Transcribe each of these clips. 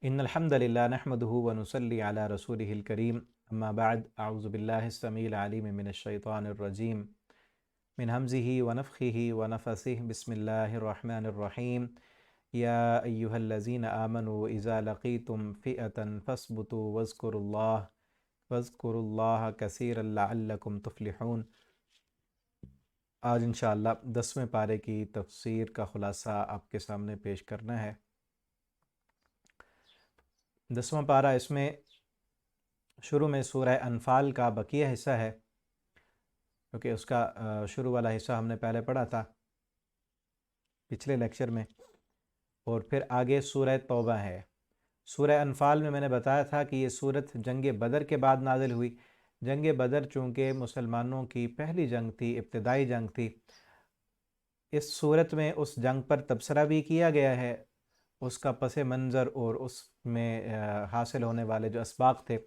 إن الحمد لله نحمده ونصلي على رسوله الكريم أما بعد أعوذ بالله السميع العليم من الشيطان الرجيم من همزه ونفخه ونفثه بسم الله الرحمن الرحيم يا أيها الذين آمنوا إذا لقيتم فئة فاثبتوا واذكروا الله كثيرا لعلكم تفلحون۔ آج انشاءاللہ 10ویں پارے کی تفسیر کا خلاصہ آپ کے سامنے پیش کرنا ہے۔ 10واں پارہ اس میں شروع میں سورہ انفال کا بقیہ حصہ ہے، کیونکہ اس کا شروع والا حصہ ہم نے پہلے پڑھا تھا پچھلے لیکچر میں، اور پھر آگے سورہ توبہ ہے۔ سورہ انفال میں میں نے بتایا تھا کہ یہ سورت جنگ بدر کے بعد نازل ہوئی۔ جنگ بدر چونکہ مسلمانوں کی پہلی جنگ تھی، ابتدائی جنگ تھی، اس سورت میں اس جنگ پر تبصرہ بھی کیا گیا ہے، اس کا پس منظر اور اس میں حاصل ہونے والے جو اسباق تھے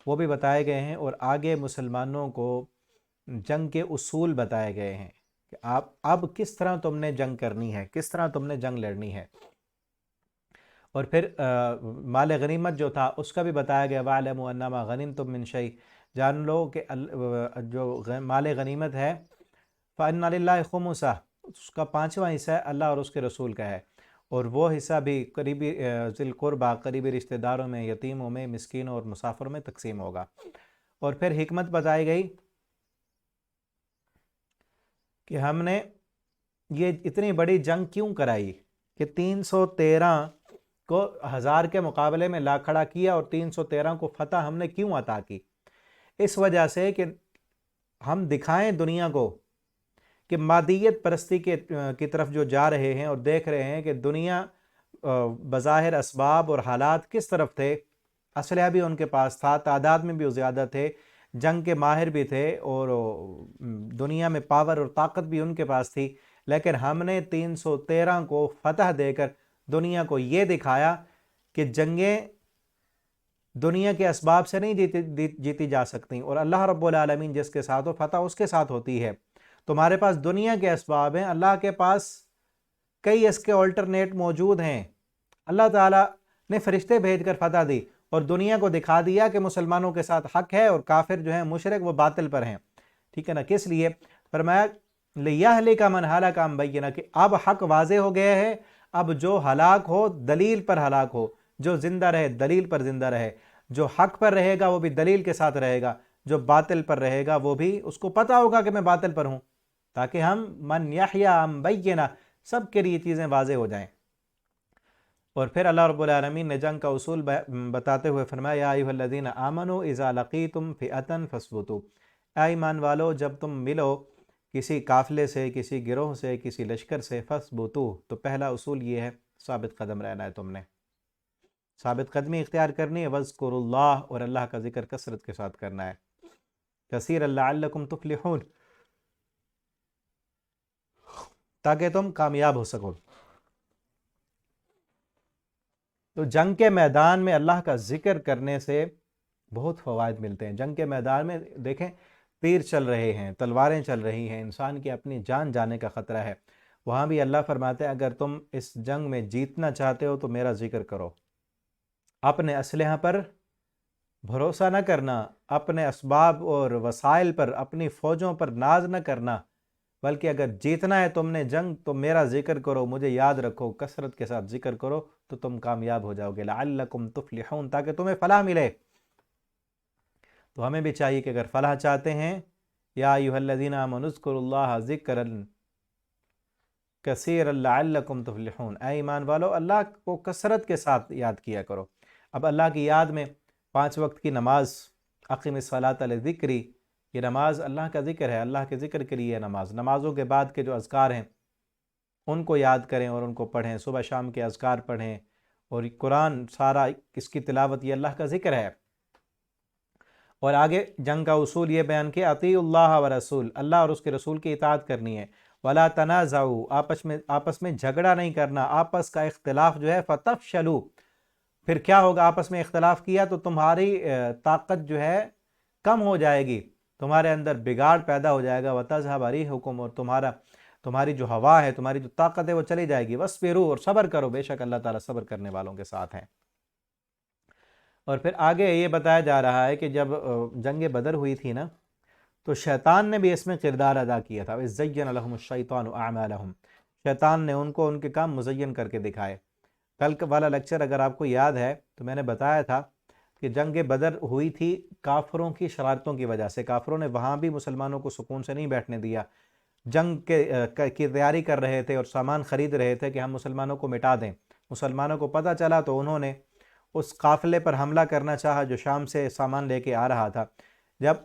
وہ بھی بتائے گئے ہیں، اور آگے مسلمانوں کو جنگ کے اصول بتائے گئے ہیں کہ آپ اب کس طرح تم نے جنگ کرنی ہے، کس طرح تم نے جنگ لڑنی ہے۔ اور پھر مال غنیمت جو تھا اس کا بھی بتایا گیا، وَاعْلَمُوا أَنَّمَا غَنِمْتُم مِّن شَيْءٍ، جان لو کہ جو مال غنیمت ہے فَإِنَّ لِلَّهِ خُمُسَهُ، اس کا 5واں حصہ ہے اللہ اور اس کے رسول کا ہے، اور وہ حصہ بھی قریبی ذی القربہ، قریبی رشتہ داروں میں، یتیموں میں، مسکینوں اور مسافروں میں تقسیم ہوگا۔ اور پھر حکمت بتائی گئی کہ ہم نے یہ اتنی بڑی جنگ کیوں کرائی، کہ 313 کو 1000 کے مقابلے میں لا کھڑا کیا، اور 313 کو فتح ہم نے کیوں عطا کی؟ اس وجہ سے کہ ہم دکھائیں دنیا کو کہ مادیت پرستی کی طرف جو جا رہے ہیں اور دیکھ رہے ہیں کہ دنیا بظاہر اسباب اور حالات کس طرف تھے، اسلحہ بھی ان کے پاس تھا، تعداد میں بھی وہ زیادہ تھے، جنگ کے ماہر بھی تھے، اور دنیا میں پاور اور طاقت بھی ان کے پاس تھی، لیکن ہم نے 313 کو فتح دے کر دنیا کو یہ دکھایا کہ جنگیں دنیا کے اسباب سے نہیں جیتی جا سکتی، اور اللہ رب العالمین جس کے ساتھ ہو فتح اس کے ساتھ ہوتی ہے۔ تمہارے پاس دنیا کے اسباب ہیں، اللہ کے پاس کئی اس کے آلٹرنیٹ موجود ہیں۔ اللہ تعالیٰ نے فرشتے بھیج کر فتح دی اور دنیا کو دکھا دیا کہ مسلمانوں کے ساتھ حق ہے، اور کافر جو ہیں مشرک وہ باطل پر ہیں، ٹھیک ہے نا؟ کس لیے؟ فرمایا لِيَهْلِكَ مَنْ هَلَكَ عَنْ بَيِّنَةٍ، کہ اب حق واضح ہو گیا ہے، اب جو ہلاک ہو دلیل پر ہلاک ہو، جو زندہ رہے دلیل پر زندہ رہے، جو حق پر رہے گا وہ بھی دلیل کے ساتھ رہے گا، جو باطل پر رہے گا وہ بھی اس کو پتہ ہوگا کہ میں باطل پر ہوں، تاکہ ہم من یحییٰ عن بینہ سب کے لیے چیزیں واضح ہو جائیں۔ اور پھر اللہ رب العالمین نے جنگ کا اصول بتاتے ہوئے فرمایا یا ایھا الذین آمنوا اذا لقیتم فئۃ فاثبتوا، اے ایمان والو جب تم ملو کسی قافلے سے، کسی گروہ سے، کسی لشکر سے، فاثبتوا، تو پہلا اصول یہ ہے ثابت قدم رہنا ہے، تم نے ثابت قدمی اختیار کرنی ہے، واذکروا اللہ، اور اللہ کا ذکر کثرت کے ساتھ کرنا ہے، کثیرا لعلکم تفلحون، تاکہ تم کامیاب ہو سکو۔ تو جنگ کے میدان میں اللہ کا ذکر کرنے سے بہت فوائد ملتے ہیں۔ جنگ کے میدان میں دیکھیں تیر چل رہے ہیں، تلواریں چل رہی ہیں، انسان کی اپنی جان جانے کا خطرہ ہے، وہاں بھی اللہ فرماتے ہیں اگر تم اس جنگ میں جیتنا چاہتے ہو تو میرا ذکر کرو، اپنے اسلحہ پر بھروسہ نہ کرنا، اپنے اسباب اور وسائل پر، اپنی فوجوں پر ناز نہ کرنا، بلکہ اگر جیتنا ہے تم نے جنگ تو میرا ذکر کرو، مجھے یاد رکھو، کثرت کے ساتھ ذکر کرو تو تم کامیاب ہو جاؤ گے، لعلکم تفلحون، تاکہ تمہیں فلاح ملے۔ تو ہمیں بھی چاہیے کہ اگر فلاح چاہتے ہیں، یا ایھا الذین آمنوا اذکروا اللہ ذکرا کثیرا لعلکم تفلحون، اے ایمان والو اللہ کو کثرت کے ساتھ یاد کیا کرو۔ اب اللہ کی یاد میں 5 وقت کی نماز، اقم الصلاۃ لذکری، یہ نماز اللہ کا ذکر ہے، اللہ کے ذکر کے لیے نماز، نمازوں کے بعد کے جو اذکار ہیں ان کو یاد کریں اور ان کو پڑھیں، صبح شام کے اذکار پڑھیں، اور قرآن سارا اس کی تلاوت یہ اللہ کا ذکر ہے۔ اور آگے جنگ کا اصول یہ بیان کیا اطیعوا اللہ ورسول، اللہ اور اس کے رسول کی اطاعت کرنی ہے، ولا تنازعوا، آپس میں جھگڑا نہیں کرنا، آپس کا اختلاف جو ہے فتفشلوا، پھر کیا ہوگا؟ آپس میں اختلاف کیا تو تمہاری طاقت جو ہے کم ہو جائے گی، تمہارے اندر بگاڑ پیدا ہو جائے گا، وتذھب ریحکم، اور تمہاری جو ہوا ہے، تمہاری جو طاقت ہے وہ چلی جائے گی، واصبروا، اور صبر کرو، بے شک اللہ تعالیٰ صبر کرنے والوں کے ساتھ ہیں۔ اور پھر آگے یہ بتایا جا رہا ہے کہ جب جنگ بدر ہوئی تھی نا، تو شیطان نے بھی اس میں کردار ادا کیا تھا. وَإِذْ لَهُمُ الشَّيْطَانُ أَعْمَالَهُم، شیطان نے ان کے کام مزین کر کے دکھائے. کل والا لیکچر اگر آپ کو یاد ہے تو میں نے بتایا تھا کہ جنگ بدر ہوئی تھی کافروں کی شرارتوں کی وجہ سے. کافروں نے وہاں بھی مسلمانوں کو سکون سے نہیں بیٹھنے دیا. جنگ کی تیاری کر رہے تھے اور سامان خرید رہے تھے کہ ہم مسلمانوں کو مٹا دیں. مسلمانوں کو پتہ چلا تو انہوں نے اس قافلے پر حملہ کرنا چاہا جو شام سے سامان لے کے آ رہا تھا. جب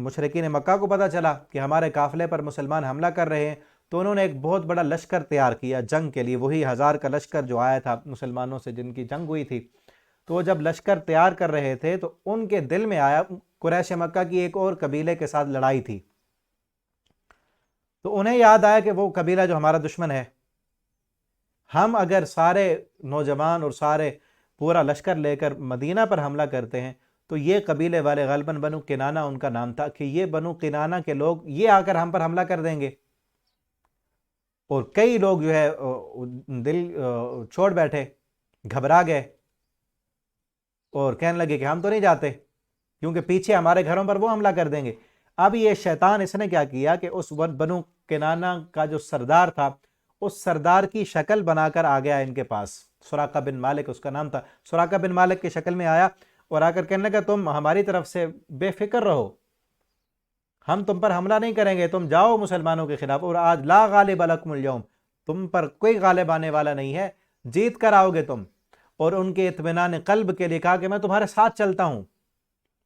مشرکین مکہ کو پتہ چلا کہ ہمارے قافلے پر مسلمان حملہ کر رہے ہیں تو انہوں نے ایک بہت بڑا لشکر تیار کیا جنگ کے لیے. وہی 1000 کا لشکر جو آیا تھا مسلمانوں سے جن کی جنگ ہوئی تھی. تو وہ جب لشکر تیار کر رہے تھے تو ان کے دل میں آیا قریش مکہ کی ایک اور قبیلے کے ساتھ لڑائی تھی. تو انہیں یاد آیا کہ وہ قبیلہ جو ہمارا دشمن ہے، ہم اگر سارے نوجوان اور سارے پورا لشکر لے کر مدینہ پر حملہ کرتے ہیں تو یہ قبیلے والے غالباً بنو کنانہ ان کا نام تھا کہ یہ بنو کنانہ کے لوگ یہ آ کر ہم پر حملہ کر دیں گے. اور کئی لوگ جو ہے دل چھوڑ بیٹھے، گھبرا گئے اور کہنے لگے کہ ہم تو نہیں جاتے کیونکہ پیچھے ہمارے گھروں پر وہ حملہ کر دیں گے. اب یہ شیطان اس نے کیا کیا کہ اس بنو کنانہ کا جو سردار تھا اس سردار کی شکل بنا کر آ گیا ان کے پاس. سراقہ بن مالک اس کا نام تھا. سراقہ بن مالک کی شکل میں آیا اور آ کر کہنے لگا تم ہماری طرف سے بے فکر رہو، ہم تم پر حملہ نہیں کریں گے، تم جاؤ مسلمانوں کے خلاف، اور آج لا غالب لکم اليوم، تم پر کوئی غالب آنے والا نہیں ہے، جیت کر آؤ گے تم. اور ان کے اطمینان قلب کے لیے کہا کہ میں تمہارے ساتھ چلتا ہوں،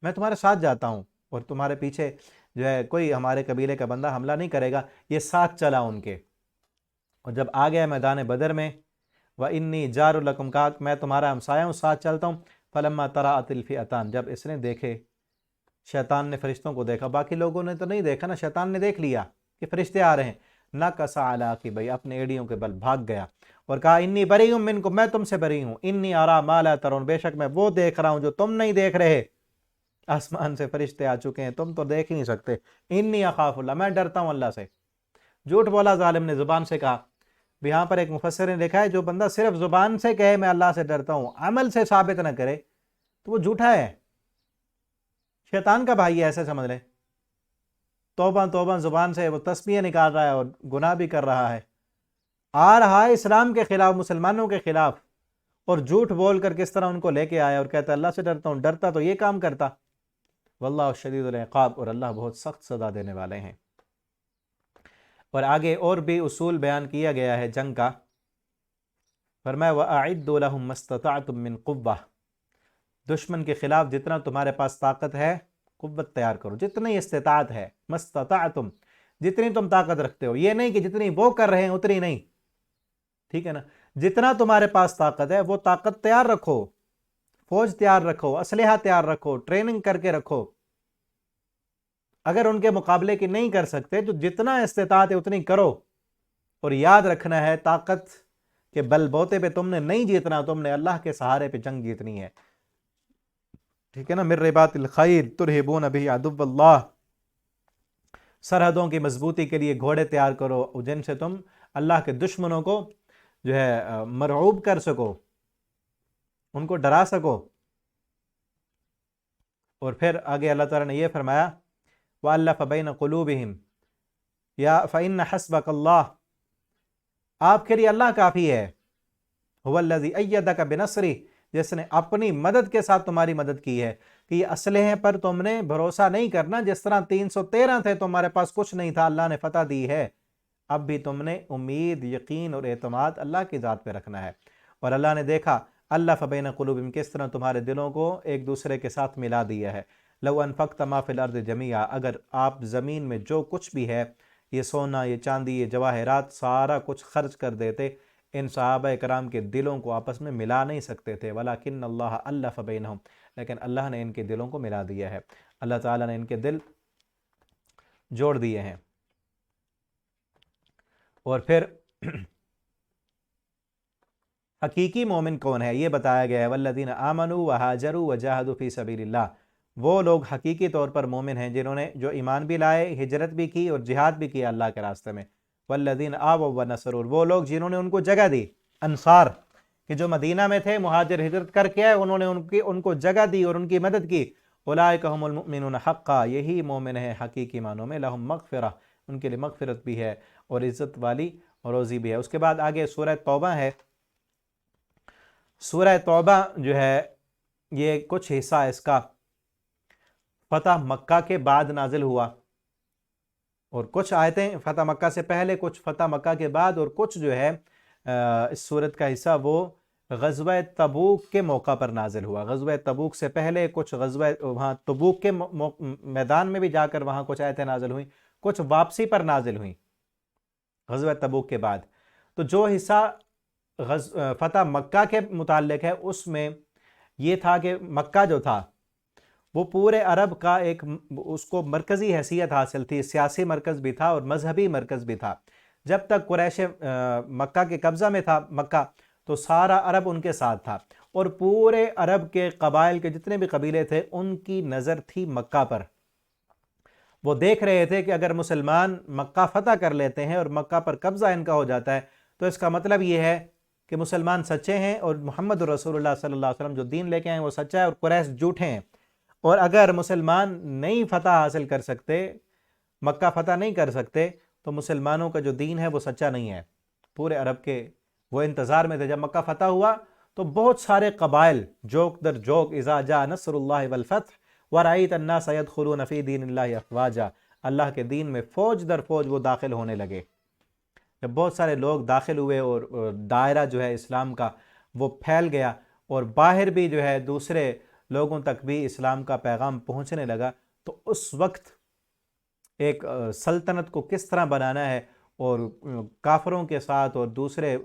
میں تمہارے ساتھ جاتا ہوں اور تمہارے پیچھے جو ہے کوئی ہمارے قبیلے کا بندہ حملہ نہیں کرے گا. یہ ساتھ چلا ان کے. اور جب آ گیا میدان بدر میں وَإِنِّي جَارٌ لَكُمْ، کہا میں تمہارا ہمسایہ ہوں، ساتھ چلتا ہوں. فَلَمَّا تَرَأَتِ الْفِئَتَانِ، جب اس نے دیکھے، شیطان نے فرشتوں کو دیکھا، باقی لوگوں نے تو نہیں دیکھا نا، شیطان نے دیکھ لیا کہ فرشتے آ رہے ہیں، نَكَصَ عَلَىٰ عَقِبَيْهِ، اپنے ایڑیوں کے بل بھاگ گیا اور کہا انی بریء منکم، میں تم سے بری ہوں، انی ارا ما لا ترون، بے شک میں وہ دیکھ رہا ہوں جو تم نہیں دیکھ رہے. آسمان سے فرشتے آ چکے ہیں، تم تو دیکھ ہی نہیں سکتے. انی اخاف اللہ، میں ڈرتا ہوں اللہ سے. جھوٹ بولا ظالم نے، زبان سے کہا. یہاں پر ایک مفسر نے لکھا ہے جو بندہ صرف زبان سے کہے میں اللہ سے ڈرتا ہوں، عمل سے ثابت نہ کرے تو وہ جھوٹا ہے، شیطان کا بھائی ہے، ایسے سمجھ لیں. توبہ توبہ زبان سے وہ تسبیح نکال رہا ہے اور گناہ بھی کر رہا ہے، آ رہا ہے اسلام کے خلاف، مسلمانوں کے خلاف، اور جھوٹ بول کر کس طرح ان کو لے کے آیا اور کہتا اللہ سے ڈرتا ہوں. ڈرتا تو یہ کام کرتا. واللہ شدید العقاب، اور اللہ بہت سخت سزا دینے والے ہیں. اور آگے اور بھی اصول بیان کیا گیا ہے جنگ کا. فرمایا وَأَعِدُّوا لَهُم مَّا اسْتَطَعْتُم مِّن قُوَّةٍ، دشمن کے خلاف جتنا تمہارے پاس طاقت ہے قوت تیار کرو، جتنی استطاعت ہے، مَّا اسْتَطَعْتُم، جتنی تم طاقت رکھتے ہو. یہ نہیں کہ جتنی وہ کر رہے ہیں اتنی نہیں، ٹھیک ہے نا، جتنا تمہارے پاس طاقت ہے وہ طاقت تیار رکھو، فوج تیار رکھو، اسلحہ تیار رکھو، ٹریننگ کر کے رکھو. اگر ان کے مقابلے کی نہیں کر سکتے تو جتنا استطاعت ہے اتنی کرو. اور یاد رکھنا ہے طاقت کے بل بوتے پہ تم نے نہیں جیتنا، تم نے اللہ کے سہارے پہ جنگ جیتنی ہے، ٹھیک ہے نا. من رباط الخیل ترہبون بہ عدو اللہ، سرحدوں کی مضبوطی کے لیے گھوڑے تیار کرو جن سے تم اللہ کے دشمنوں کو جو ہے مرعوب کر سکو، ان کو ڈرا سکو. اور پھر آگے اللہ تعالیٰ نے یہ فرمایا وَأَلَّفَ بَيْنَ قُلُوبِهِمْ یا فَإِنَّ حَسْبَكَ اللَّهُ، آپ کے لیے اللہ کافی ہے. هُوَ الَّذِي أَيَّدَكَ بِنَصْرِهِ، جس نے اپنی مدد کے ساتھ تمہاری مدد کی ہے. کہ یہ اسلحے پر تم نے بھروسہ نہیں کرنا، جس طرح 313 تھے تمہارے پاس کچھ نہیں تھا، اللہ نے فتح دی ہے. اب بھی تم نے امید، یقین اور اعتماد اللہ کی ذات پہ رکھنا ہے. اور اللہ نے دیکھا اللہ بین قلوبہم، کس طرح تمہارے دلوں کو ایک دوسرے کے ساتھ ملا دیا ہے. لو انفقت ما فی الارض جمیعا، اگر آپ زمین میں جو کچھ بھی ہے، یہ سونا، یہ چاندی، یہ جواہرات، سارا کچھ خرچ کر دیتے، ان صحابہ کرام کے دلوں کو آپس میں ملا نہیں سکتے تھے. ولیکن اللہ الف بینہم، لیکن اللہ نے ان کے دلوں کو ملا دیا ہے. اللہ تعالیٰ نے ان کے دل جوڑ دیے ہیں. اور پھر حقیقی مومن کون ہے یہ بتایا گیا ہے. والذین آمنوا وہاجروا وجاہدوا فی سبیل اللہ، وہ لوگ حقیقی طور پر مومن ہیں جنہوں نے جو ایمان بھی لائے، ہجرت بھی کی اور جہاد بھی کیا اللہ کے راستے میں. والذین آووا ونصروا، وہ لوگ جنہوں نے ان کو جگہ دی، انصار، کہ جو مدینہ میں تھے مہاجر ہجرت کر کے آئے انہوں نے ان کو جگہ دی اور ان کی مدد کی. اولئک هم المؤمنون حقا, یہی مومن ہے حقیقی معنوں میں. لہم مغفرہ, ان کے لیے مغفرت بھی ہے اور عزت والی روزی بھی ہے. اس کے بعد آگے سورہ توبہ ہے. سورہ توبہ جو ہے یہ کچھ حصہ اس کا فتح مکہ کے بعد نازل ہوا, اور کچھ آیتیں فتح مکہ سے پہلے, کچھ فتح مکہ کے بعد, اور کچھ جو ہے اس سورت کا حصہ وہ غزوہ تبوک کے موقع پر نازل ہوا. غزوہ تبوک سے پہلے کچھ غزوہ وہاں تبوک کے میدان میں بھی جا کر وہاں کچھ آیتیں نازل ہوئیں, کچھ واپسی پر نازل ہوئیں غزوہ تبوک کے بعد. تو جو حصہ فتح مکہ کے متعلق ہے اس میں یہ تھا کہ مکہ جو تھا وہ پورے عرب کا ایک اس کو مرکزی حیثیت حاصل تھی, سیاسی مرکز بھی تھا اور مذہبی مرکز بھی تھا. جب تک قریش مکہ کے قبضہ میں تھا مکہ تو سارا عرب ان کے ساتھ تھا, اور پورے عرب کے قبائل کے جتنے بھی قبیلے تھے ان کی نظر تھی مکہ پر. وہ دیکھ رہے تھے کہ اگر مسلمان مکہ فتح کر لیتے ہیں اور مکہ پر قبضہ ان کا ہو جاتا ہے تو اس کا مطلب یہ ہے کہ مسلمان سچے ہیں اور محمد رسول اللہ صلی اللہ علیہ وسلم جو دین لے کے آئے وہ سچا ہے اور قریش جھوٹے ہیں. اور اگر مسلمان نہیں فتح حاصل کر سکتے, مکہ فتح نہیں کر سکتے, تو مسلمانوں کا جو دین ہے وہ سچا نہیں ہے. پورے عرب کے وہ انتظار میں تھے. جب مکہ فتح ہوا تو بہت سارے قبائل جوک در جوک اذا جاء نصر اللہ والفتح ورأیت الناس يدخلون فی دین اللہ افواجا, اللہ کے دین میں فوج در فوج وہ داخل ہونے لگے. جب بہت سارے لوگ داخل ہوئے اور دائرہ جو ہے اسلام کا وہ پھیل گیا, اور باہر بھی جو ہے دوسرے لوگوں تک بھی اسلام کا پیغام پہنچنے لگا, تو اس وقت ایک سلطنت کو کس طرح بنانا ہے اور کافروں کے ساتھ اور دوسرے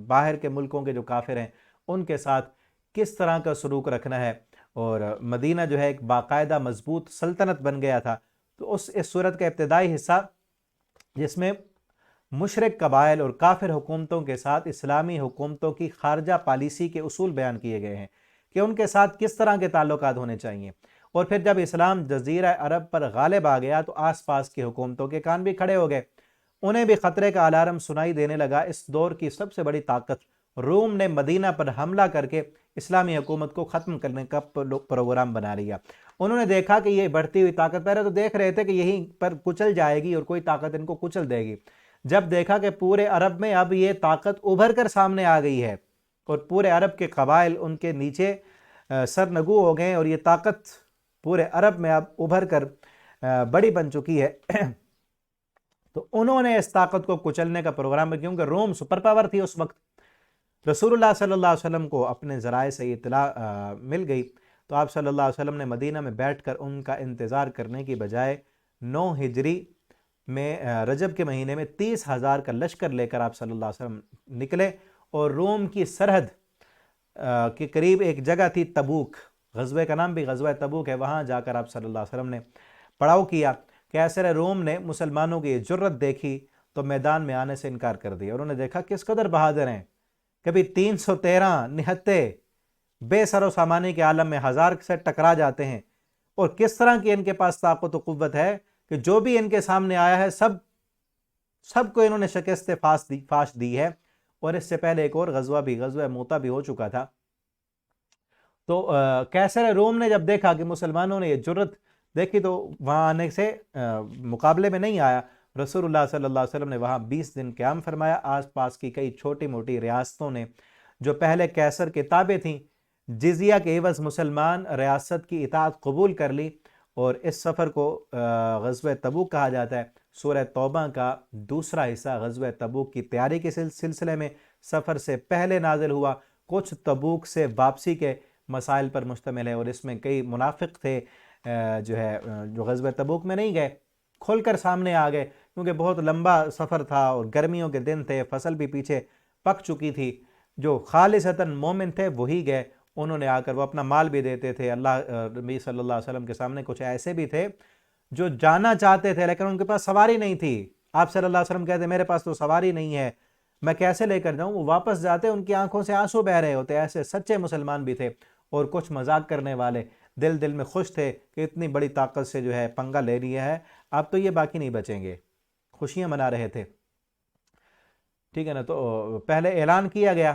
باہر کے ملکوں کے جو کافر ہیں ان کے ساتھ کس طرح کا سلوک رکھنا ہے, اور مدینہ جو ہے ایک باقاعدہ مضبوط سلطنت بن گیا تھا. تو اس صورت کا ابتدائی حصہ جس میں مشرک قبائل اور کافر حکومتوں کے ساتھ اسلامی حکومتوں کی خارجہ پالیسی کے اصول بیان کیے گئے ہیں کہ ان کے ساتھ کس طرح کے تعلقات ہونے چاہیے. اور پھر جب اسلام جزیرہ عرب پر غالب آ گیا تو آس پاس کی حکومتوں کے کان بھی کھڑے ہو گئے, انہیں بھی خطرے کا الارم سنائی دینے لگا. اس دور کی سب سے بڑی طاقت روم نے مدینہ پر حملہ کر کے اسلامی حکومت کو ختم کرنے کا پروگرام بنا لیا. انہوں نے دیکھا کہ یہ بڑھتی ہوئی طاقت, پہلے تو دیکھ رہے تھے کہ یہیں پر کچل جائے گی اور کوئی طاقت ان کو کچل دے گی. جب دیکھا کہ پورے عرب میں اب یہ طاقت ابھر کر سامنے آ گئی ہے اور پورے عرب کے قبائل ان کے نیچے سرنگو ہو گئے اور یہ طاقت پورے عرب میں اب ابھر کر بڑی بن چکی ہے, تو انہوں نے اس طاقت کو کچلنے کا پروگرام میں, کیونکہ روم سپر پاور تھی اس وقت. رسول اللہ صلی اللہ علیہ وسلم کو اپنے ذرائع سے یہ اطلاع مل گئی, تو آپ صلی اللہ علیہ وسلم نے مدینہ میں بیٹھ کر ان کا انتظار کرنے کی بجائے 9 ہجری میں رجب کے مہینے میں 30,000 کا لشکر لے کر آپ صلی اللہ علیہ وسلم نکلے, اور روم کی سرحد کے قریب ایک جگہ تھی تبوک, غزوے کا نام بھی غزوہ تبوک ہے, وہاں جا کر آپ صلی اللہ علیہ وسلم نے پڑاؤ کیا. کیسر روم نے مسلمانوں کی یہ جرت دیکھی تو میدان میں آنے سے انکار کر دیا. انہوں نے دیکھا کس قدر بہادر ہیں, کبھی 313 نہتے بے سر و سامانی کے عالم میں 1000 سے ٹکرا جاتے ہیں, اور کس طرح کی ان کے پاس طاقت و قوت ہے کہ جو بھی ان کے سامنے آیا ہے سب کو انہوں نے شکست فاش دی ہے. اور اس سے پہلے ایک اور غزوہ بھی, غزوہ موتا بھی ہو چکا تھا. تو کیسر روم نے جب دیکھا کہ مسلمانوں نے یہ جرت دیکھی تو وہاں آنے سے مقابلے میں نہیں آیا. رسول اللہ صلی اللہ علیہ وسلم نے وہاں 20 دن قیام فرمایا. آس پاس کی کئی چھوٹی موٹی ریاستوں نے جو پہلے کیسر کے تابع تھیں, جزیہ کے عوض مسلمان ریاست کی اطاعت قبول کر لی, اور اس سفر کو غزوہ تبوک کہا جاتا ہے. سورہ توبہ کا دوسرا حصہ غزوہ تبوک کی تیاری کے سلسلے میں سفر سے پہلے نازل ہوا, کچھ تبوک سے واپسی کے مسائل پر مشتمل ہے, اور اس میں کئی منافق تھے جو غزوہ تبوک میں نہیں گئے, کھل کر سامنے آ گئے, کیونکہ بہت لمبا سفر تھا اور گرمیوں کے دن تھے, فصل بھی پیچھے پک چکی تھی. جو خالصتاً مومن تھے وہی گئے, انہوں نے آ کر وہ اپنا مال بھی دیتے تھے. اللہ نبی صلی اللہ علیہ وسلم کے سامنے کچھ ایسے بھی تھے جو جانا چاہتے تھے لیکن ان کے پاس سواری نہیں تھی. آپ صلی اللہ علیہ وسلم کہتے میرے پاس تو سواری نہیں ہے, میں کیسے لے کر جاؤں. وہ واپس جاتے, ان کی آنکھوں سے آنسو بہ رہے ہوتے. ایسے سچے مسلمان بھی تھے, اور کچھ مذاق کرنے والے دل میں خوش تھے کہ اتنی بڑی طاقت سے جو ہے پنگا لے لیا ہے, اب تو یہ باقی نہیں بچیں گے. خوشیاں منا رہے تھے, ٹھیک ہے نا. تو پہلے اعلان کیا گیا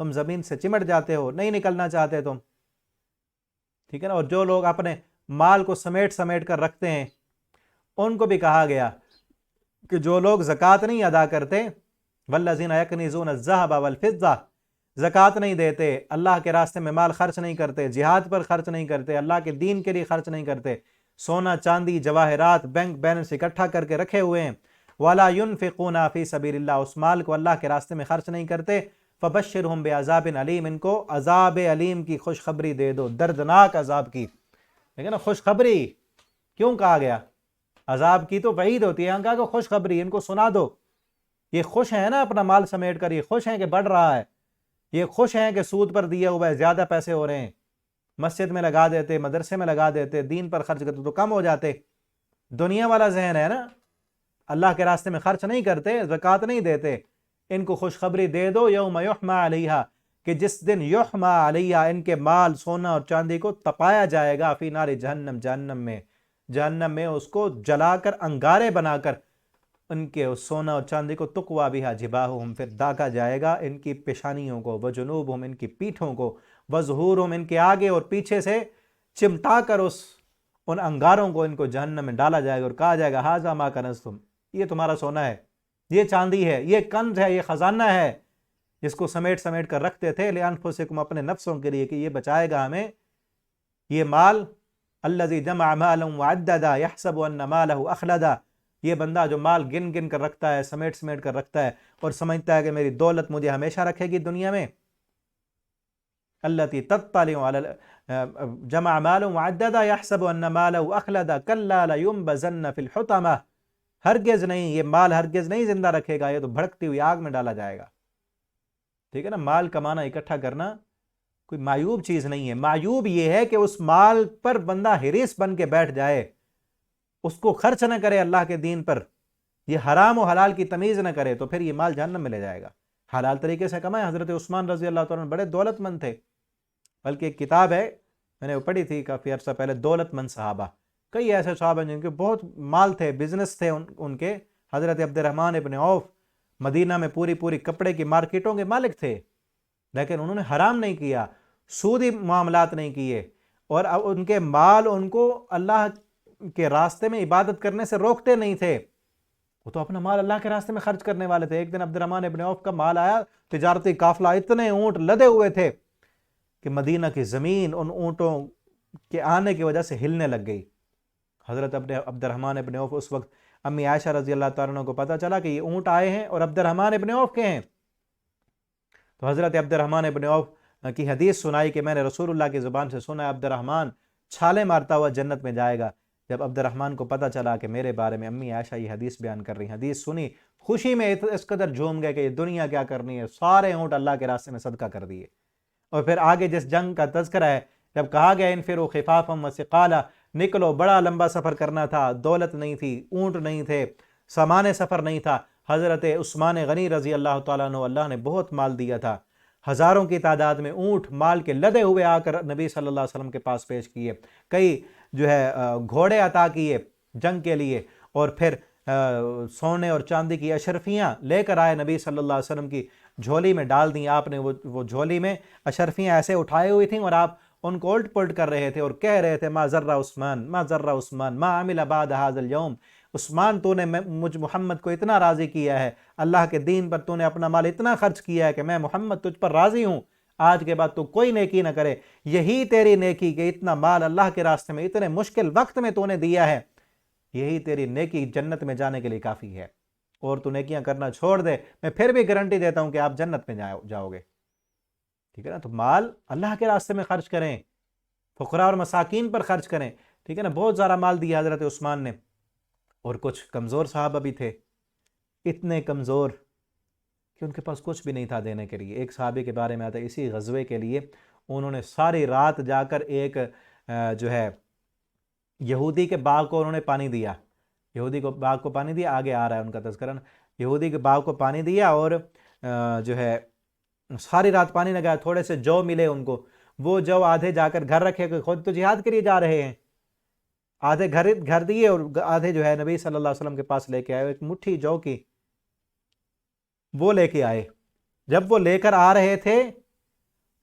تم زمین سے چمٹ جاتے ہو, نہیں نکلنا چاہتے تم, ٹھیک ہے نا. اور جو لوگ اپنے مال کو سمیٹ سمیٹ کر رکھتے ہیں ان کو بھی کہا گیا کہ جو لوگ زکوٰۃ نہیں ادا کرتے, والذین یکنزون الذھب والفضہ, زکوٰۃ نہیں دیتے, اللہ کے راستے میں مال خرچ نہیں کرتے, جہاد پر خرچ نہیں کرتے, اللہ کے دین کے لیے خرچ نہیں کرتے, سونا چاندی جواہرات بینک بیلنس اکٹھا کر کے رکھے ہوئے ہیں, ولا ينفقون فی سبیل اللہ, اس مال کو اللہ کے راستے میں خرچ نہیں کرتے, فبشرہم بعذاب علیم, ان کو عذاب علیم کی خوشخبری دے دو, دردناک عذاب کی. لیکن نا خوشخبری کیوں کہا گیا؟ عذاب کی تو وعید ہوتی ہے, یہاں کہا کہ خوشخبری, ان کو سنا دو. یہ خوش ہیں نا اپنا مال سمیٹ کر, یہ خوش ہیں کہ بڑھ رہا ہے, یہ خوش ہیں کہ سود پر دیا ہوا ہے, زیادہ پیسے ہو رہے ہیں, مسجد میں لگا دیتے, مدرسے میں لگا دیتے, دین پر خرچ کرتے تو کم ہو جاتے. دنیا والا ذہن ہے نا, اللہ کے راستے میں خرچ نہیں کرتے, زکوٰۃ نہیں دیتے. ان کو خوشخبری دے دو, یوم یحمى علیہا, کہ جس دن یحمى علیہا, ان کے مال سونا اور چاندی کو تپایا جائے گا, فی نار جہنم, جہنم میں اس کو جلا کر انگارے بنا کر ان کے اس سونا اور چاندی کو تقوا بہا جباہہم, پھر داغا جائے گا ان کی پیشانیوں کو, وجنوبہم, ان کی پیٹھوں کو, وظہورہم, ان کے آگے اور پیچھے سے چمٹا کر ان انگاروں کو ان کو جہنم میں ڈالا جائے گا, اور کہا جائے گا ھذا ما کنزتم, یہ تمہارا سونا ہے, یہ چاندی ہے, یہ کنز ہے, یہ خزانہ ہے جس کو سمیٹ سمیٹ کر رکھتے تھے, لانفسکم, اپنے نفسوں کے لیے, کہ یہ بچائے گا ہمیں یہ مال. الذی جمع مالا وعددا یحسب ان مالہ اخلدا, یہ بندہ جو مال گن گن کر رکھتا ہے, سمیٹ سمیٹ کر رکھتا ہے, اور سمجھتا ہے کہ میری دولت مجھے ہمیشہ رکھے گی دنیا میں. التی تطلع علی جمع مالا وعددا یحسب ان مالہ اخلدا کلا لینبذن فی الحطمہ, ہرگز نہیں, یہ مال ہرگز نہیں زندہ رکھے گا, یہ تو بھڑکتی ہوئی آگ میں ڈالا جائے گا. ٹھیک ہے نا, مال کمانا, اکٹھا کرنا کوئی معیوب چیز نہیں ہے. معیوب یہ ہے کہ اس مال پر بندہ حریص بن کے بیٹھ جائے, اس کو خرچ نہ کرے اللہ کے دین پر, یہ حرام و حلال کی تمیز نہ کرے, تو پھر یہ مال جہنم میں لے جائے گا. حلال طریقے سے کمائے. حضرت عثمان رضی اللہ تعالیٰ عنہ بڑے دولت مند تھے, بلکہ ایک کتاب ہے میں نے وہ پڑھی تھی کافی عرصہ پہلے, دولت مند صحابہ. کئی ایسے صحابہ جن کے بہت مال تھے, بزنس تھے ان کے. حضرت عبد الرحمن ابن عوف مدینہ میں پوری کپڑے کی مارکیٹوں کے مالک تھے, لیکن انہوں نے حرام نہیں کیا, سودی معاملات نہیں کیے, اور ان کے مال ان کو اللہ کے راستے میں عبادت کرنے سے روکتے نہیں تھے. وہ تو اپنا مال اللہ کے راستے میں خرچ کرنے والے تھے. ایک دن عبد الرحمن ابن عوف کا مال آیا, تجارتی قافلہ, اتنے اونٹ لدے ہوئے تھے کہ مدینہ کی زمین ان اونٹوں کے آنے کی وجہ سے ہلنے لگ گئی. حضرت عبد الرحمن ابن عوف, اس وقت امی عائشہ رضی اللہ تعالیٰ عنہ کو پتہ چلا کہ یہ اونٹ آئے ہیں اور عبد الرحمن ابن عوف کے ہیں, تو حضرت عبد الرحمن ابن عوف کی حدیث سنائی کہ میں نے رسول اللہ کی زبان سے سنا, عبد الرحمن چھالے مارتا ہوا جنت میں جائے گا. جب عبد الرحمن کو پتہ چلا کہ میرے بارے میں امی عائشہ یہ حدیث بیان کر رہی ہیں, حدیث سنی, خوشی میں اس قدر جھوم گئے کہ یہ دنیا کیا کرنی ہے, سارے اونٹ اللہ کے راستے میں صدقہ کر دیے. اور پھر آگے جس جنگ کا تذکرہ ہے, جب کہا گیا انفروا خفافا وثقالا, نکلو, بڑا لمبا سفر کرنا تھا, دولت نہیں تھی, اونٹ نہیں تھے, سامان سفر نہیں تھا. حضرت عثمان غنی رضی اللہ تعالیٰ عنہ, اللہ نے بہت مال دیا تھا, ہزاروں کی تعداد میں اونٹ مال کے لدے ہوئے آ کر نبی صلی اللہ علیہ وسلم کے پاس پیش کیے. کئی جو ہے گھوڑے عطا کیے جنگ کے لیے, اور پھر سونے اور چاندی کی اشرفیاں لے کر آئے, نبی صلی اللہ علیہ وسلم کی جھولی میں ڈال دیں آپ نے. وہ جھولی میں اشرفیاں ایسے اٹھائے ہوئی تھیں اور آپ ان کو الٹ پلٹ کر رہے تھے اور کہہ رہے تھے ما ذر عثمان, ما ذر عثمان, ما عمل بعد هذا اليوم. عثمان, تو نے مجھ محمد کو اتنا راضی کیا ہے, اللہ کے دین پر تو نے اپنا مال اتنا خرچ کیا ہے کہ میں محمد تجھ پر راضی ہوں, آج کے بعد تو کوئی نیکی نہ کرے. یہی تیری نیکی کہ اتنا مال اللہ کے راستے میں اتنے مشکل وقت میں تو نے دیا ہے, یہی تیری نیکی جنت میں جانے کے لیے کافی ہے. اور تو نیکیاں کرنا چھوڑ دے, میں پھر بھی گارنٹی دیتا ہوں کہ آپ جنت میں جاؤ گے. ٹھیک ہے نا, تو مال اللہ کے راستے میں خرچ کریں, فقراء اور مساکین پر خرچ کریں. ٹھیک ہے نا, بہت سارا مال دیا حضرت عثمان نے. اور کچھ کمزور صحابہ بھی تھے, اتنے کمزور کہ ان کے پاس کچھ بھی نہیں تھا دینے کے لیے. ایک صحابی کے بارے میں آتا ہے, اسی غزوے کے لیے انہوں نے ساری رات جا کر ایک جو ہے یہودی کے باغ کو انہوں نے پانی دیا, یہودی کو باغ کو پانی دیا. آگے آ رہا ہے ان کا تذکرہ, یہودی کے باغ کو پانی دیا اور جو ہے ساری رات پانی لگایا. تھوڑے سے جو ملے ان کو, وہ جو آدھے جا کر گھر رکھے, کہ خود تو جہاد کے لیے جا رہے ہیں, آدھے گھر دیے اور آدھے جو ہے نبی صلی اللہ علیہ وسلم کے پاس لے کے آئے. ایک مٹھی جو کی وہ لے کے آئے. جب وہ لے کر آ رہے تھے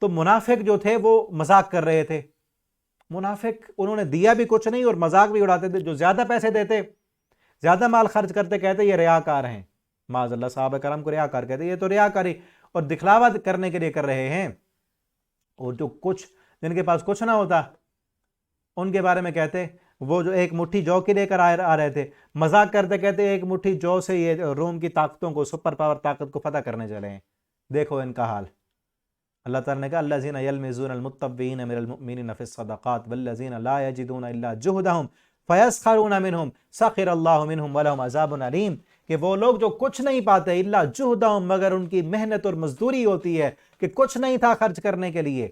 تو منافق جو تھے وہ مذاق کر رہے تھے. منافق انہوں نے دیا بھی کچھ نہیں اور مذاق بھی اڑاتے تھے. جو زیادہ پیسے دیتے، زیادہ مال خرچ کرتے، کہتے یہ ریاکار ہیں. معاذ اللہ صحابہ کرام کو ریاکار کہتے، یہ تو ریاکاری اور دکھلاوا کرنے کے لیے کر رہے ہیں. اور جو کچھ جن کے پاس کچھ نہ ہوتا ان کے بارے میں کہتے وہ جو ایک مٹھی جو کے لے کر آ رہے تھے، مذاق کرتے کہتے ایک مٹھی جو سے یہ روم کی طاقتوں کو، سپر پاور طاقت کو فتح کرنے چلے ہیں. دیکھو ان کا حال. اللہ تعالیٰ نے کہا الذین یلمزون المطوعین من المؤمنین فی الصدقات والذین لا یجدون الا جہدہم فیسخرون منہم سخر اللہ منہم ولہم عذاب علیم. کہ وہ لوگ جو کچھ نہیں پاتے الا جہدہم، مگر ان کی محنت اور مزدوری ہوتی ہے کہ کچھ نہیں تھا خرچ کرنے کے لیے،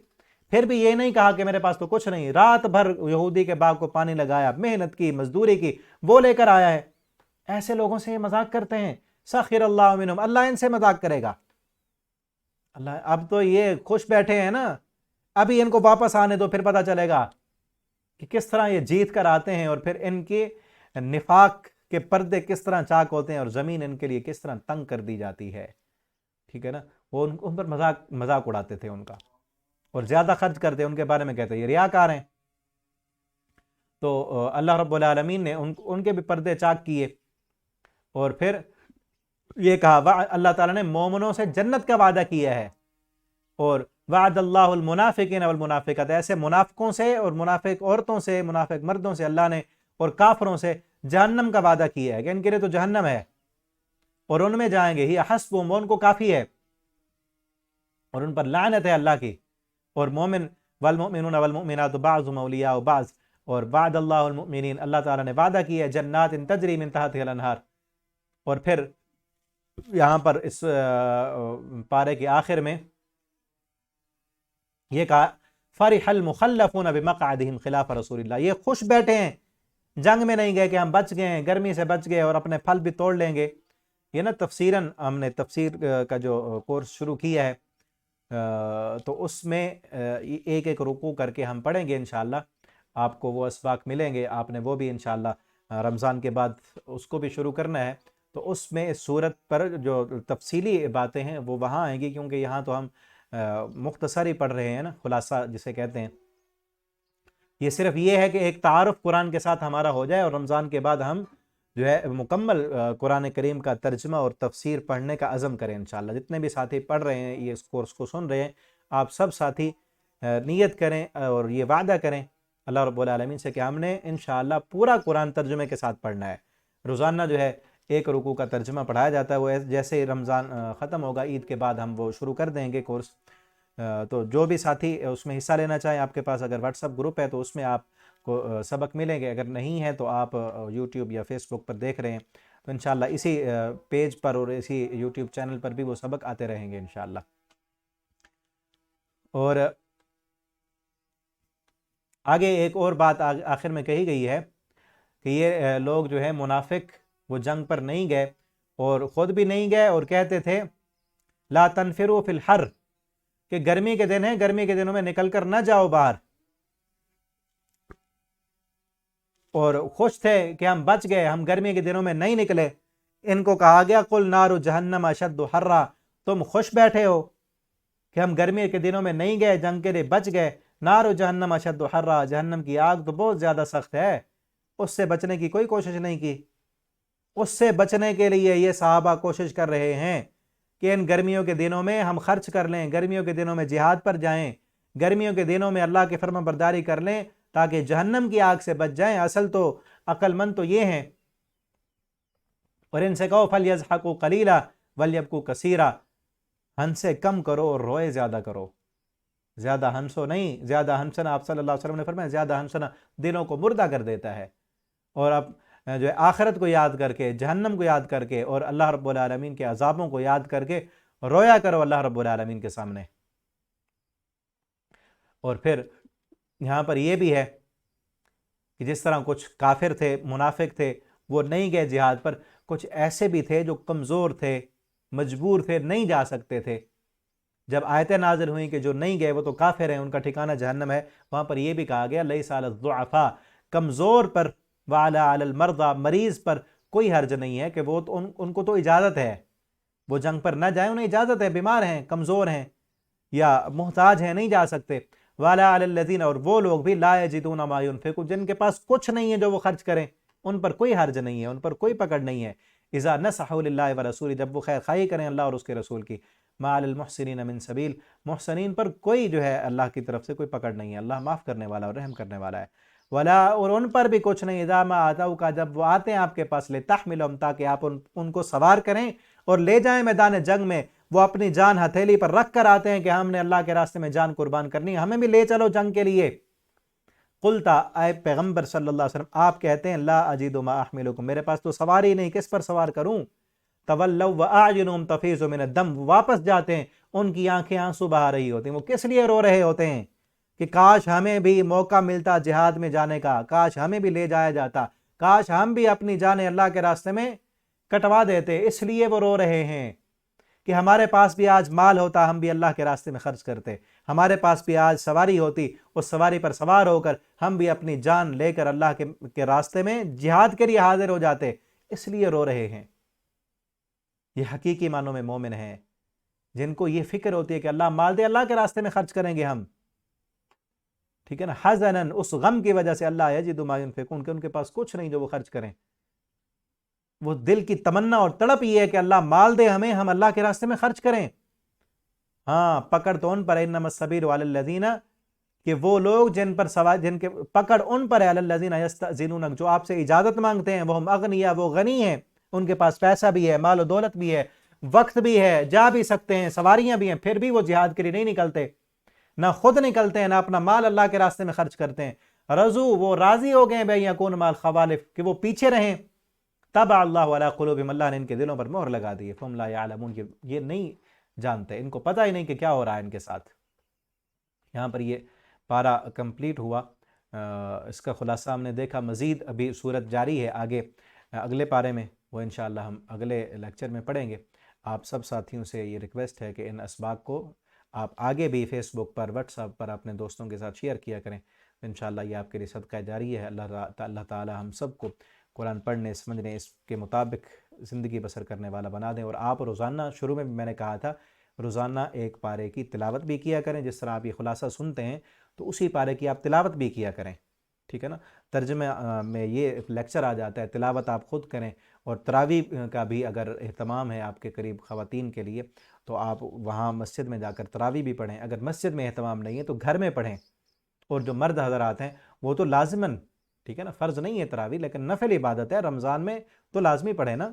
پھر بھی یہ نہیں کہا کہ میرے پاس تو کچھ نہیں، رات بھر یہودی کے باغ کو پانی لگایا، محنت کی، مزدوری کی، وہ لے کر آیا ہے. ایسے لوگوں سے یہ مذاق کرتے ہیں. سخر اللہ منہم، اللہ ان سے مذاق کرے گا. اللہ اب تو یہ خوش بیٹھے ہیں نا، ابھی ان کو واپس آنے دو، پھر پتہ چلے گا کہ کس طرح یہ جیت کر آتے ہیں اور پھر ان کے نفاق کے پردے کس طرح چاک ہوتے ہیں اور زمین ان کے لیے کس طرح تنگ کر دی جاتی ہے. ٹھیک ہے نا. وہ ان پر مذاق اڑاتے تھے ان کا اور زیادہ خرچ کرتے، ان کے بارے میں کہتے یہ ریاکار ہیں. تو اللہ رب العالمین نے ان کے بھی پردے چاک کیے اور پھر یہ کہا اللہ تعالیٰ نے مومنوں سے جنت کا وعدہ کیا ہے. اور وعد اللہ المنافقین والمنافقات، ایسے منافقوں سے اور منافق عورتوں سے، منافق مردوں سے اللہ نے اور کافروں سے جہنم کا وعدہ کیا ہے کہ ان کے لیے تو جہنم ہے اور ان میں جائیں گے، ہی حسبہم، ان کو کافی ہے اور ان پر لعنت ہے اللہ کی. اور مومن والمؤمنون والمؤمنات بعضهم اولیاء بعض، اور وعد اللہ المؤمنین، اللہ تعالیٰ نے وعدہ کیا ہے جنات تجری من تحتها الانہار. اور پھر یہاں پر اس پارے کے آخر میں یہ کہا فرح المخلفون بمقعدهم خلاف رسول اللہ، یہ خوش بیٹھے ہیں، جنگ میں نہیں گئے کہ ہم بچ گئے ہیں، گرمی سے بچ گئے اور اپنے پھل بھی توڑ لیں گے. یہ نا تفسیراً ہم نے تفسیر کا جو کورس شروع کیا ہے تو اس میں ایک ایک رکوع کر کے ہم پڑھیں گے انشاءاللہ. آپ کو وہ اسباق ملیں گے، آپ نے وہ بھی انشاءاللہ رمضان کے بعد اس کو بھی شروع کرنا ہے. تو اس میں اس صورت پر جو تفصیلی باتیں ہیں وہ وہاں آئیں گی، کیونکہ یہاں تو ہم مختصر ہی پڑھ رہے ہیں نا، خلاصہ جسے کہتے ہیں. یہ صرف یہ ہے کہ ایک تعارف قرآن کے ساتھ ہمارا ہو جائے اور رمضان کے بعد ہم جو ہے مکمل قرآن کریم کا ترجمہ اور تفسیر پڑھنے کا عزم کریں انشاءاللہ. جتنے بھی ساتھی پڑھ رہے ہیں، یہ اس کورس کو سن رہے ہیں، آپ سب ساتھی نیت کریں اور یہ وعدہ کریں اللہ رب العالمین سے کہ ہم نے انشاءاللہ پورا قرآن ترجمے کے ساتھ پڑھنا ہے. روزانہ جو ہے ایک رکوع کا ترجمہ پڑھایا جاتا ہے، وہ جیسے ہی رمضان ختم ہوگا عید کے بعد ہم وہ شروع کر دیں گے کورس. تو جو بھی ساتھی اس میں حصہ لینا چاہیں، آپ کے پاس اگر واٹس ایپ گروپ ہے تو اس میں آپ کو سبق ملیں گے، اگر نہیں ہے تو آپ یوٹیوب یا فیس بک پر دیکھ رہے ہیں تو انشاءاللہ اسی پیج پر اور اسی یوٹیوب چینل پر بھی وہ سبق آتے رہیں گے انشاءاللہ. اور آگے ایک اور بات آخر میں کہی گئی ہے کہ یہ لوگ جو ہے منافق وہ جنگ پر نہیں گئے اور خود بھی نہیں گئے اور کہتے تھے لا تنفروا فی الحر، کہ گرمی کے دن ہیں، گرمی کے دنوں میں نکل کر نہ جاؤ باہر، اور خوش تھے کہ ہم بچ گئے، ہم گرمی کے دنوں میں نہیں نکلے. ان کو کہا گیا قل نار جہنم اشد حرا، تم خوش بیٹھے ہو کہ ہم گرمی کے دنوں میں نہیں گئے، جنگ کے لیے بچ گئے. نار جہنم اشد حرا، جہنم کی آگ تو بہت زیادہ سخت ہے، اس سے بچنے کی کوئی کوشش نہیں کی. اس سے بچنے کے لیے یہ صحابہ کوشش کر رہے ہیں کہ ان گرمیوں کے دنوں میں ہم خرچ کر لیں، گرمیوں کے دنوں میں جہاد پر جائیں، گرمیوں کے دنوں میں اللہ کی فرما برداری کر لیں تاکہ جہنم کی آگ سے بچ جائیں. اصل تو عقل مند تو یہ ہیں. اور ان سے کہو فَلْيَضْحَكُوا قَلِيلًا وَلْيَبْكُوا كَثِيرًا، ہنسے کم کرو اور روئے زیادہ کرو. زیادہ ہنسو نہیں، زیادہ ہنسنا آپ صلی اللہ علیہ وسلم نے فرمایا زیادہ ہنسنا دلوں کو مردہ کر دیتا ہے. اور اب جو ہے آخرت کو یاد کر کے، جہنم کو یاد کر کے اور اللہ رب العالمین کے عذابوں کو یاد کر کے رویا کرو اللہ رب العالمین کے سامنے. اور پھر یہاں پر یہ بھی ہے کہ جس طرح کچھ کافر تھے، منافق تھے، وہ نہیں گئے جہاد پر، کچھ ایسے بھی تھے جو کمزور تھے، مجبور تھے، نہیں جا سکتے تھے. جب آیتیں نازل ہوئیں کہ جو نہیں گئے وہ تو کافر ہیں، ان کا ٹھکانہ جہنم ہے، وہاں پر یہ بھی کہا گیا لیس علی الضعفاء، کمزور پر، وعلی علی المرضى، مریض پر کوئی حرج نہیں ہے کہ وہ تو ان کو تو اجازت ہے وہ جنگ پر نہ جائیں، انہیں اجازت ہے، بیمار ہیں، کمزور ہیں. یا محتاج ہیں نہیں جا سکتے، وَعَلَىٰ عَلَى الَّذِينَ اور وہ لوگ بھی لَا يَجِدُونَ مَا يُنْفِقُونَ جن کے پاس کچھ نہیں ہے جو وہ خرچ کریں، ان پر کوئی حرج نہیں ہے، ان پر کوئی پکڑ نہیں ہے، اِذَا نَصَحُوا لِلَّهِ وَرَسُولِهِ جب وہ خیر خواہی کریں اللہ اور اس کے رسول کی، مَا عَلَى الْمُحْسِنِينَ مِن سَبِيلٍ محسنین پر کوئی جو ہے اللہ کی طرف سے کوئی پکڑ نہیں ہے، اللہ معاف کرنے والا اور رحم کرنے والا ہے، ولا اور ان پر بھی کچھ نہیں، اذا ما آتوک جب وہ آتے ہیں آپ کے پاس لتحملهم تاکہ آپ ان کو سوار کریں اور لے جائیں میدان جنگ میں، وہ اپنی جان ہتھیلی پر رکھ کر آتے ہیں کہ ہم نے اللہ کے راستے میں جان قربان کرنی ہے، ہمیں بھی لے چلو جنگ کے لیے، قلتا اے پیغمبر صلی اللہ علیہ وسلم آپ کہتے ہیں لا اجد ما احملکم میرے پاس تو سواری نہیں، کس پر سوار کروں، تولوا واعینہم تفیض من الدم واپس جاتے ہیں ان کی آنکھیں آنسو بہا رہی ہوتی ہیں، وہ کس لیے رو رہے ہوتے ہیں کہ کاش ہمیں بھی موقع ملتا جہاد میں جانے کا، کاش ہمیں بھی لے جایا جاتا، کاش ہم بھی اپنی جانیں اللہ کے راستے میں کٹوا دیتے، اس لیے وہ رو رہے ہیں کہ ہمارے پاس بھی آج مال ہوتا ہم بھی اللہ کے راستے میں خرچ کرتے، ہمارے پاس بھی آج سواری ہوتی اس سواری پر سوار ہو کر ہم بھی اپنی جان لے کر اللہ کے راستے میں جہاد کے لیے حاضر ہو جاتے، اس لیے رو رہے ہیں۔ یہ حقیقی معنوں میں مومن ہیں جن کو یہ فکر ہوتی ہے کہ اللہ مال دے، اللہ کے راستے میں خرچ کریں گے ہم، ٹھیک ہے نا، حزنن اس غم کی وجہ سے اللہ یجد ما ینفقون کہ ان کے پاس کچھ نہیں جو وہ خرچ کریں، وہ دل کی تمنا اور تڑپ یہ ہے کہ اللہ مال دے ہمیں، ہم اللہ کے راستے میں خرچ کریں۔ ہاں پکڑ تو ان پر ہے، انما السبیل علی الذین کہ وہ لوگ جن پر سوال جن کے پکڑ ان پر ہے، علی الذین یستأذنونک جو آپ سے اجازت مانگتے ہیں، وہ ہم اغنیا وہ غنی ہیں، ان کے پاس پیسہ بھی ہے، مال و دولت بھی ہے، وقت بھی ہے، جا بھی سکتے ہیں، سواریاں بھی ہیں، پھر بھی وہ جہاد کے لیے نہیں نکلتے، نہ خود نکلتے ہیں، نہ اپنا مال اللہ کے راستے میں خرچ کرتے ہیں، رضو وہ راضی ہو گئے بے یکون مال خوالف کہ وہ پیچھے رہیں، طبع اللہ علی قلوبہم اللہ نے ان کے دلوں پر مہر لگا دی، فہم لا یعلمون یہ نہیں جانتے، ان کو پتہ ہی نہیں کہ کیا ہو رہا ہے ان کے ساتھ۔ یہاں پر یہ پارہ کمپلیٹ ہوا، اس کا خلاصہ ہم نے دیکھا، مزید ابھی صورت جاری ہے آگے اگلے پارے میں، وہ انشاءاللہ ہم اگلے لیکچر میں پڑھیں گے۔ آپ سب ساتھیوں سے یہ ریکویسٹ ہے کہ ان اسباق کو آپ آگے بھی فیس بک پر واٹس ایپ پر اپنے دوستوں کے ساتھ شیئر کیا کریں، انشاءاللہ یہ آپ کے لیے صدقہ جاریہ ہے، اللہ تعالی ہم سب کو قرآن پڑھنے سمجھنے اس کے مطابق زندگی بسر کرنے والا بنا دیں، اور آپ روزانہ شروع میں بھی میں نے کہا تھا روزانہ ایک پارے کی تلاوت بھی کیا کریں، جس طرح آپ یہ خلاصہ سنتے ہیں تو اسی پارے کی آپ تلاوت بھی کیا کریں، ٹھیک ہے نا، ترجمہ میں یہ لیکچر آ جاتا ہے، تلاوت آپ خود کریں، اور تراویح کا بھی اگر اہتمام ہے آپ کے قریب خواتین کے لیے تو آپ وہاں مسجد میں جا کر تراویح بھی پڑھیں، اگر مسجد میں اہتمام نہیں ہے تو گھر میں پڑھیں، اور جو مرد حضرات ہیں وہ تو لازماً، ٹھیک ہے نا، فرض نہیں ہے تراویح لیکن نفل عبادت ہے، رمضان میں تو لازمی پڑھیں نا،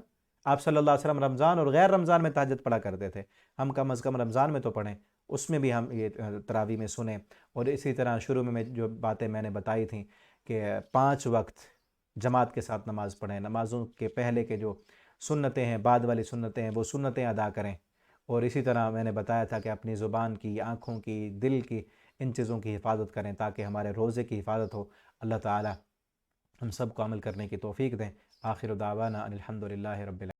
آپ صلی اللہ علیہ وسلم رمضان اور غیر رمضان میں تہجد پڑھا کرتے تھے، ہم کم از کم رمضان میں تو پڑھیں، اس میں بھی ہم یہ تراویح میں سنیں، اور اسی طرح شروع میں جو باتیں میں نے بتائی تھیں کہ 5 وقت جماعت کے ساتھ نماز پڑھیں، نمازوں کے پہلے کے جو سنتیں ہیں، بعد والی سنتیں ہیں، وہ سنتیں ادا کریں، اور اسی طرح میں نے بتایا تھا کہ اپنی زبان کی، آنکھوں کی، دل کی، ان چیزوں کی حفاظت کریں تاکہ ہمارے روزے کی حفاظت ہو، اللہ تعالی ہم سب کو عمل کرنے کی توفیق دیں۔ آخر دعوانا ان الحمد للہ رب العالمین۔